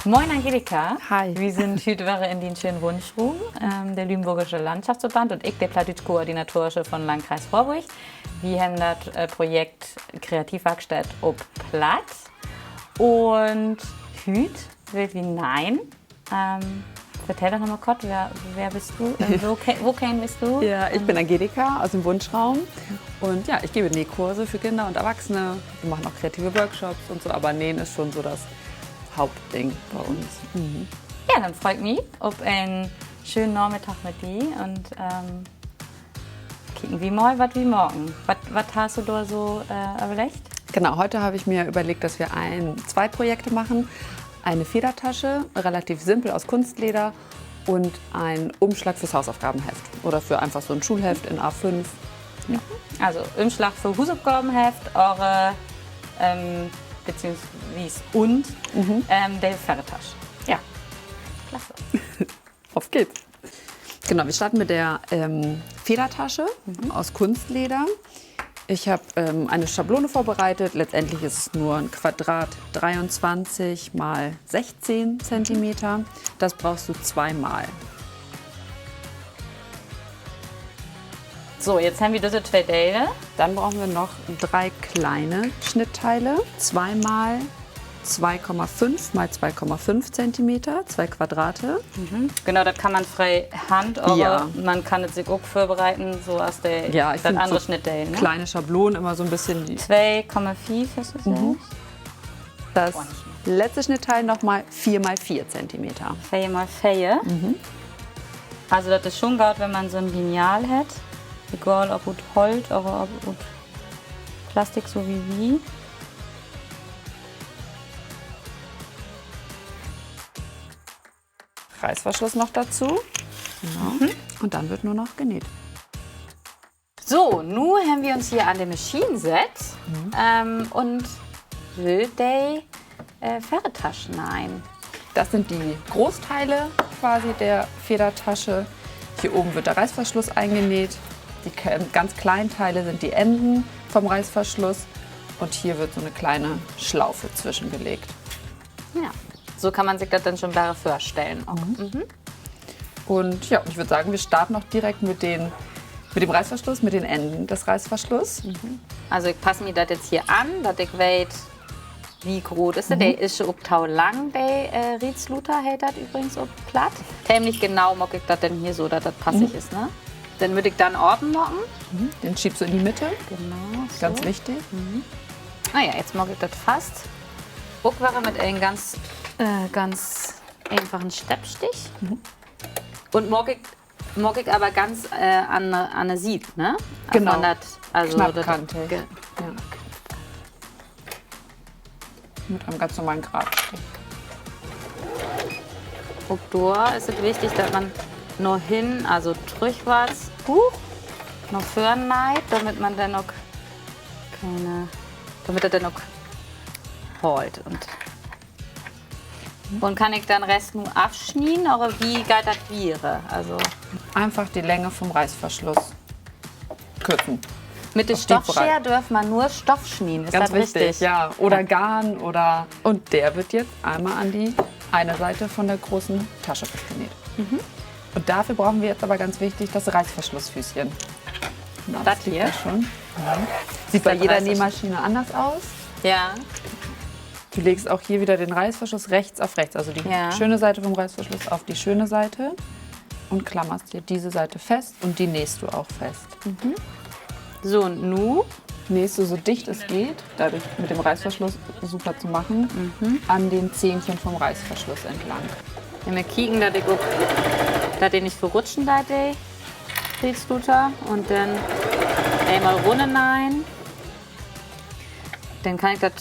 Moin Angelika. Hi. Wir sind heute in den schönen Wunschruhm, der Lüneburgische Landschaftsverband und ich, der Plattdeutsch-Koordinatorische von Landkreis Vorburg. Wir haben das Projekt Kreativwerkstatt ob Platt und heute wird wie nein. Erzähl doch nochmal kurz, wer bist du? Wo bist du? Ja, ich bin Angelika aus dem Wunschraum und ja, ich gebe Nähkurse für Kinder und Erwachsene. Wir machen auch kreative Workshops und so, aber Nähen ist schon so das Hauptding bei uns. Mhm. Ja, dann freut mich auf einen schönen Nachmittag mit dir und kicken wie mal, was wie morgen. Was hast du da so überlegt? Genau, heute habe ich mir überlegt, dass wir zwei Projekte machen. Eine Federtasche, relativ simpel aus Kunstleder und ein Umschlag fürs Hausaufgabenheft oder für einfach so ein Schulheft in A5. Ja. Also Umschlag für Hausaufgabenheft, eure beziehungsweise und der Federtasche. Ja, klasse. Auf geht's. Genau, wir starten mit der Federtasche aus Kunstleder. Ich habe eine Schablone vorbereitet. Letztendlich ist es nur ein Quadrat 23 mal 16 cm. Das brauchst du zweimal. So, jetzt haben wir diese zwei Teile. Dann brauchen wir noch 3 kleine Schnittteile. 2 mal 2,5 mal 2,5 cm, 2 Quadrate. Genau, das kann man frei Hand, aber Ja. man kann es sich auch vorbereiten, so aus der Ja, ich das finde andere so Schnittteil. Ne? kleine Schablonen immer so ein bisschen. 2,5 hast du gesagt? Das letzte Schnittteil nochmal 4 mal 4 cm. 4 mal 4. Also das ist schon gut, wenn man so ein Lineal hat. Egal ob mit Holz oder ob mit Plastik, so wie wir. Reißverschluss noch dazu. Genau. Und dann wird nur noch genäht. So, nun haben wir uns hier an der Maschine gesetzt und will die Federtaschen ein. Das sind die Großteile quasi der Federtasche. Hier oben wird der Reißverschluss eingenäht. Die ganz kleinen Teile sind die Enden vom Reißverschluss. Und hier wird so eine kleine Schlaufe zwischengelegt. Ja, so kann man sich das dann schon besser vorstellen. Und ja, ich würde sagen, wir starten auch direkt mit dem Reißverschluss, mit den Enden des Reißverschlusses. Also ich passe mir das jetzt hier an, dass ich weiß, wie groß ist der. Der ist schon auch lang, der Rietzluter hält das übrigens auch platt. Ziemlich genau mag ich das denn hier so, dass das passig ist, ne? Dann würde ich dann Orden machen. Den schiebst du in die Mitte, Genau, so. ganz wichtig. Naja, jetzt mag ich das fast. Auch wäre mit einem ganz einfachen Steppstich. Und mag ich aber ganz an der Sieb, ne? Genau. Man das, also Knappkantig. Das, Ja. Mit einem ganz normalen Gradstich. auch da ist es wichtig, dass man noch hin, also rückwärts, noch vorn neigt, damit man dann noch damit er dann noch holt. Und kann ich dann Rest nur abschneiden, oder wie geht das wäre? Also Einfach die Länge vom Reißverschluss kürzen. mit der Auf die Stoffschere Breite. dürfen man nur Stoff schneiden, ist Ganz das wichtig, richtig? ja. Oder Garn oder. Und der wird jetzt einmal an die eine Seite von der großen Tasche genäht. Und dafür brauchen wir jetzt aber ganz wichtig das Reißverschlussfüßchen. Genau, Das liegt hier? da schon. Sieht bei Das jeder Reißverschluss- Nähmaschine anders aus. Ja. Du legst auch hier wieder den Reißverschluss rechts auf rechts, also die Ja. schöne Seite vom Reißverschluss auf die schöne Seite und klammerst dir diese Seite fest und die nähst du auch fest. So, und nu? Nähst du so dicht es geht, dadurch mit dem Reißverschluss super zu machen, an den Zähnchen vom Reißverschluss entlang. Wenn wir kicken, dass ich nicht verrutschen, da die Rietzluter. Und dann einmal runter rein. Dann kann ich das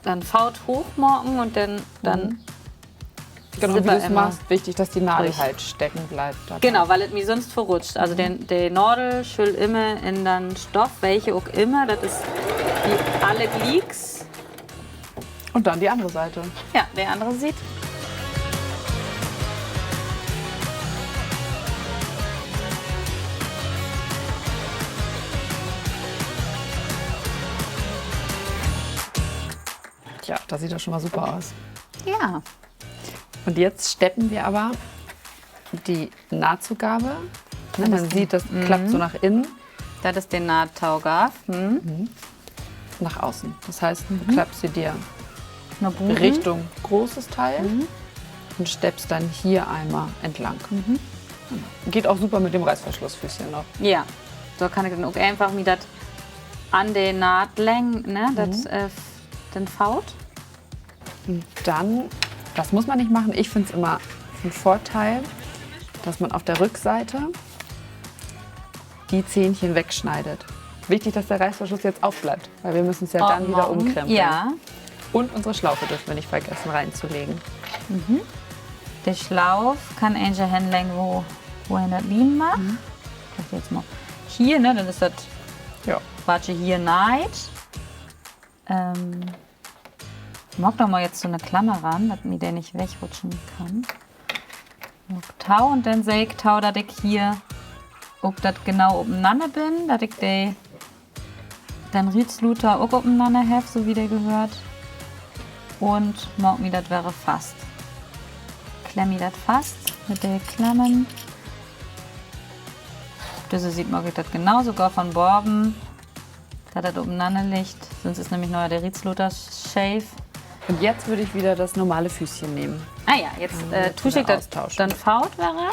dann Faut hochmachen und dann Genau, wie Zipper du es immer machst, wichtig, dass die Nadel durch. halt stecken bleibt. dabei. Genau, weil es mir sonst verrutscht. Also der Nadel schül immer in den Stoff, welche auch immer. Das ist wie alle Gleeks. Und dann die andere Seite. Ja, der andere sieht. Ja, das sieht doch schon mal super aus. Ja. Und jetzt steppen wir aber die Nahtzugabe. Ne, man sieht, das klappt so nach innen, Das ist der Nahttaugav. nach außen. Das heißt, du klappst sie dir Eine Buche. Richtung großes Teil und steppst dann hier einmal entlang. Geht auch super mit dem Reißverschlussfüßchen noch. Ja. So kann ich dann auch einfach mit das an den Nahtlängen, ne, das den Faut. Und dann, das muss man nicht machen, ich finde es immer ein Vorteil, dass man auf der Rückseite die Zähnchen wegschneidet. Wichtig, dass der Reißverschluss jetzt aufbleibt, weil wir müssen es ja dann wieder umkrempeln. Ja. Und unsere Schlaufe dürfen wir nicht vergessen reinzulegen. Der Schlauch kann Angel hinlegen, wo er das liegen macht. Das jetzt mal hier, ne, dann ist das Ja. Watsche hier neid. Mag doch mal jetzt so eine Klammer ran, dass mir der nicht wegrutschen kann. Tau und dann sehe ich Tau, dass ich hier, ob das genau umeinander bin, dass ich den Rietzluter auch umeinander habe, so wie der gehört. Und mag mir das wäre fast. Klemm mir das fast mit den Klemmen. Das sieht man das genau, sogar von Borben, da das umeinander liegt. Sonst ist nämlich neuer der Rietzluter Shave. Und jetzt würde ich wieder das normale Füßchen nehmen. Ah ja, jetzt tue ich das dann Faut wäre.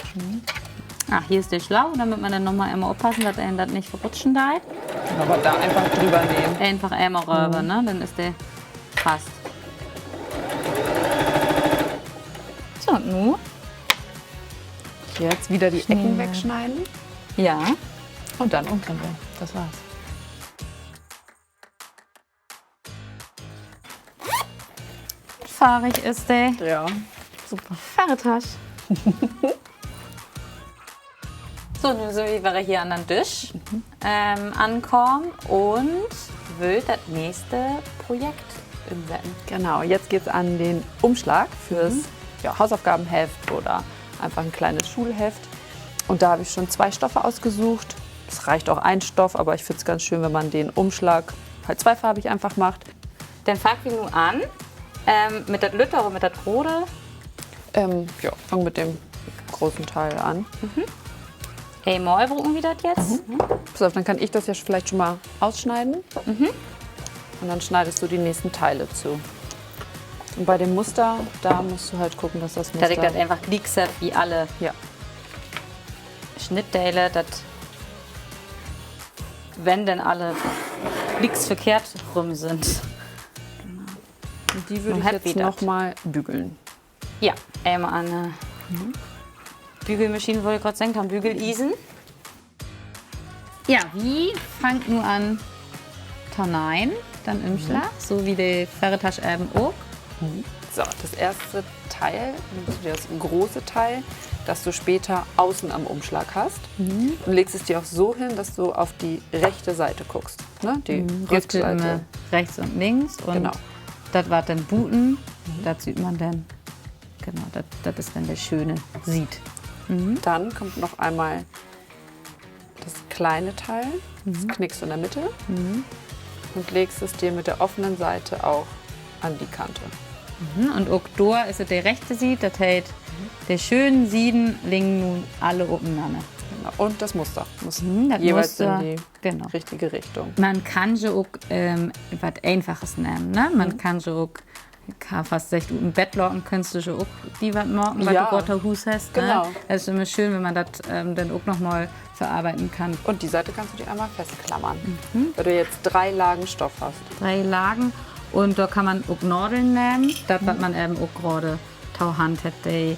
Ach, hier ist der Schlauch, damit man dann nochmal einmal aufpassen, dass er das nicht verrutschen darf. Aber da einfach drüber nehmen. Einfach einmal rüber, ne? Dann ist der fast. So, und nun? Jetzt wieder die Ecken wegschneiden Ja. und dann umkrempeln. Das war's. Fahrig ist der. Ja, super. Fahrradtasch. So, nun sind wir hier an den Tisch ankommen und will das nächste Projekt umsetzen. Genau, jetzt geht's an den Umschlag fürs Hausaufgabenheft oder einfach ein kleines Schulheft. Und da habe ich schon 2 Stoffe ausgesucht. Es reicht auch ein Stoff, aber ich finde es ganz schön, wenn man den Umschlag halt zweifarbig einfach macht. Dann fangen wir nun an mit der Lütte oder mit der Rode. Fang mit dem großen Teil an. Einmal brauchen wir das jetzt. Pass auf, dann kann ich das ja vielleicht schon mal ausschneiden. Und dann schneidest du die nächsten Teile zu. Und bei dem Muster, da musst du halt gucken, dass das Muster... Dass ich das einfach liegt wie alle Ja. Schnittteile, das wenn denn alle links verkehrt rum sind. Und die würde Nun ich habt jetzt ihr das. noch mal bügeln. Ja, einmal an eine Bügelmaschine, wollte ich gerade sagen, am Bügelisen. Ja, wie fangt nur an Tornein, dann im Schlag, so wie die Ferretasche eben auch. So, das erste Teil, nimmst du dir das große Teil, das du später außen am Umschlag hast. Und legst es dir auch so hin, dass du auf die rechte Seite guckst. Ne? Die Rückte Rückseite. immer rechts und links und Genau. das war dann Buten, das sieht man dann, genau, das ist dann der schöne sieht. Dann kommt noch einmal das kleine Teil, das knickst du in der Mitte und legst es dir mit der offenen Seite auch an die Kante. Und auch da ist es der rechte Sied, das heißt, der schönen Sieden liegen nun alle aufeinander. Genau. Und das Muster muss das jeweils Muster, in die genau. richtige Richtung. Man kann sie auch was Einfaches nehmen. Ne? Man kann sie auch, ich kann fast sagen, im Bett locken, kannst du sie auch die was machen, weil Ja. du roter Hus hast. Genau. Ne? Es ist immer schön, wenn man das dann auch noch mal verarbeiten kann. Und die Seite kannst du dir einmal festklammern, weil du jetzt 3 Lagen Stoff hast. 3 Lagen. Und da kann man auch Nadeln nehmen. Das, was man eben auch gerade Tauhand hat, die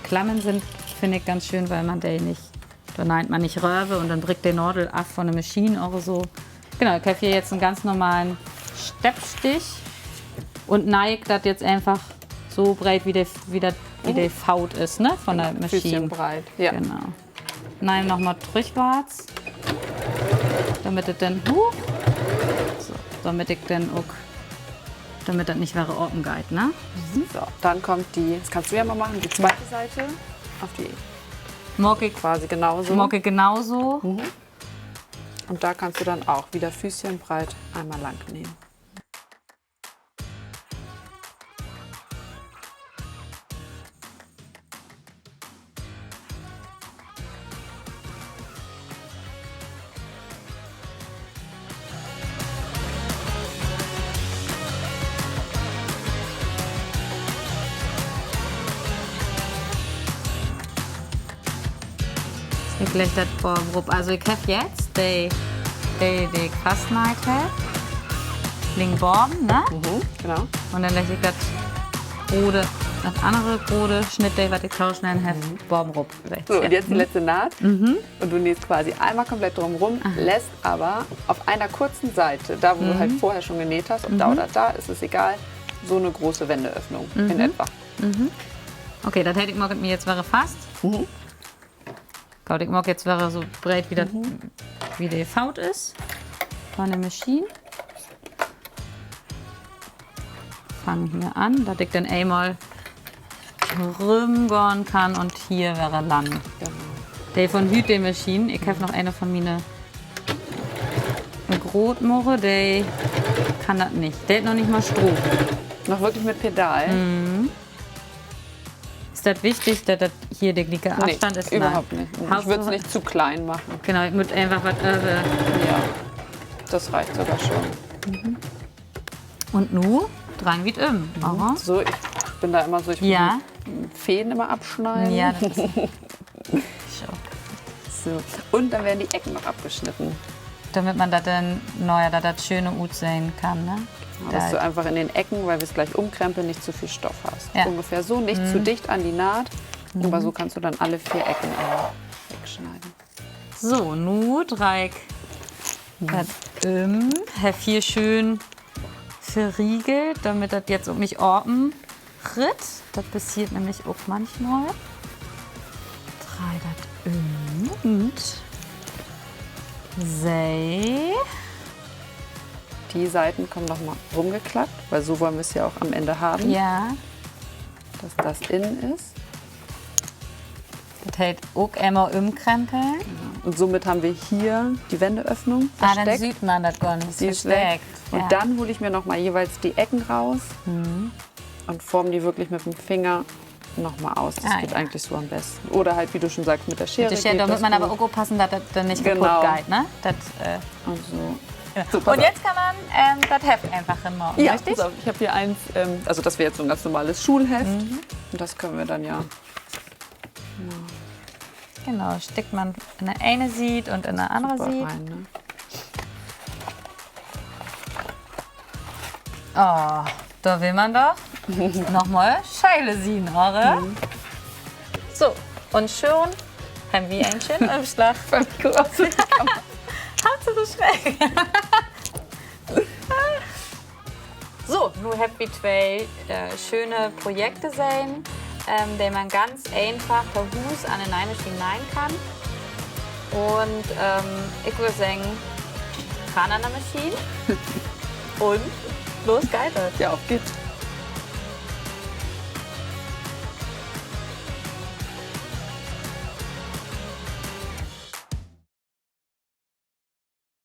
Klammen sind, finde ich ganz schön, weil man die nicht, da neigt man nicht Röhre und dann bricht die Nadel ab von der Maschine oder so. Genau, ich habe hier jetzt einen ganz normalen Steppstich und neige das jetzt einfach so breit, wie die Faut ist, ne, von der Maschine. Füßchen breit. Ja. Genau. Nein, nochmal Trichwarz, damit es dann so, damit ich dann auch, damit das nicht wäre offen geht, ne? So, dann kommt die, das kannst du ja mal machen, die zweite Seite auf die Mag ich quasi genauso. genauso. Und da kannst du dann auch wieder Füßchen breit einmal lang nähen. Ich leg das Bohrbrot. Also ich habe jetzt die Fastnight Ling Borben, ne? Genau. Und dann lasse ich das Brode, das andere Brode, Schnitt, was ich so schnell habe, Borbenrup. So, und jetzt die letzte Naht. Und du nähst quasi einmal komplett drumherum, lässt aber auf einer kurzen Seite, da wo du halt vorher schon genäht hast, ob da oder da, ist es egal, so eine große Wendeöffnung in etwa. Okay, das hätte ich mir jetzt wäre fast. Ich mag jetzt wäre so breit wie die Faut ist. Von der Maschine. Fangen hier an, dass ich dann einmal rumgehen kann und hier wäre lang. Genau. Der von Hüt Maschine, ich habe noch eine von meine Grotmore, der kann das nicht. Der hat noch nicht mal Stroh. Noch wirklich mit Pedal? Ist das wichtig, dass das hier der gleiche Abstand ist? Überhaupt nicht. Ich würde es nicht zu klein machen. Genau, ich muss einfach was Ja, das reicht sogar schon. Und nu dran wie immer. So, ich bin da immer so, ich will die Fäden immer abschneiden. Ja, das ist So. Und dann werden die Ecken noch abgeschnitten. damit man das dann dass das schöne Ut sehen kann. Ne? Dass du einfach in den Ecken, weil wir es gleich umkrempeln, nicht zu viel Stoff hast. Ja. Ungefähr so, nicht zu dicht an die Naht. Aber so kannst du dann alle 4 Ecken wegschneiden. So, nu dreig das Herr viel schön verriegelt, damit das jetzt um mich orten ritt. Das passiert nämlich auch manchmal. Drei das und sei. Die Seiten kommen noch mal rumgeklappt, weil so wollen wir es ja auch am Ende haben, Ja, dass das innen ist. das hält auch immer umkrempeln. Und somit haben wir hier die Wendeöffnung Dann versteckt. sieht man das gar nicht. Die ist weg. Und dann hole ich mir noch mal jeweils die Ecken raus und forme die wirklich mit dem Finger noch mal aus. Das geht eigentlich so am besten. Oder halt, wie du schon sagst, mit der Schere. Da muss man aber auch aufpassen, dass das dann nicht kaputt geht. Ne? Das, Und so. ja. So, pass Und auf. jetzt kann man das Heft einfach immer. Ja, Richtig? pass auf, ich habe hier eins, also das wäre jetzt so ein ganz normales Schulheft. Und das können wir dann ja. Genau, steckt man in der eine Sied und in der andere Sied. rein, ne? Oh, da will man doch nochmal Scheile sehen, oder? So, und schon haben wir ein schönen Umschlag. Hast du so schräg? So, nun habt ihr zwei schöne Projekte sehen, die man ganz einfach per Hus an eine Maschine hinein kann. Und ich würde sagen, ran an der Maschine und los geht's. Ja, auf geht's.